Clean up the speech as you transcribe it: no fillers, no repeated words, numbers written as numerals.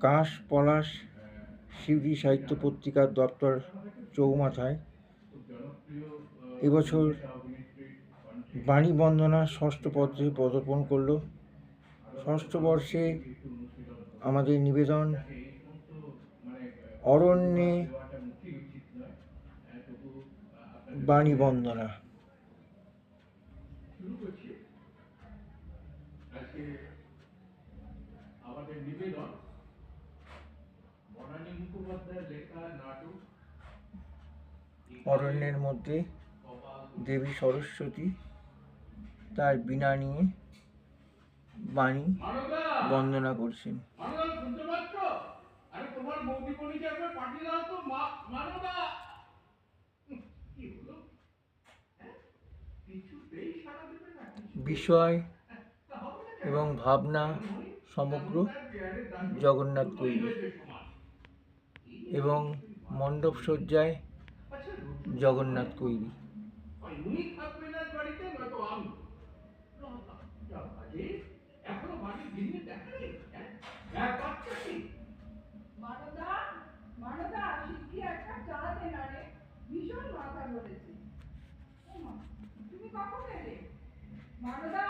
কাশ পলাশ শিউলি সাহিত্য পত্রিকার দপ্তর চৌমাথায় এবছর বাণী বন্দনা ষষ্ঠ পত্রে পদার্পণ করল। ষষ্ঠ বর্ষে আমাদের নিবেদন অরণ্যে বাণী বন্দনা। আমাদের নিবেদন বনানী মুখোপাধ্যায়ের লেখা নাটক অরণ্যের মধ্যে দেবী সরস্বতী তার বীণা নিয়ে বাণী বন্দনা করছেন। বিষয় এবং ভাবনা সমগ্র জগন্নাথ কৈলি এবং মণ্ডপ সজ্জায় জগন্নাথ কৈলি। তুমি কখন এলে? মানদা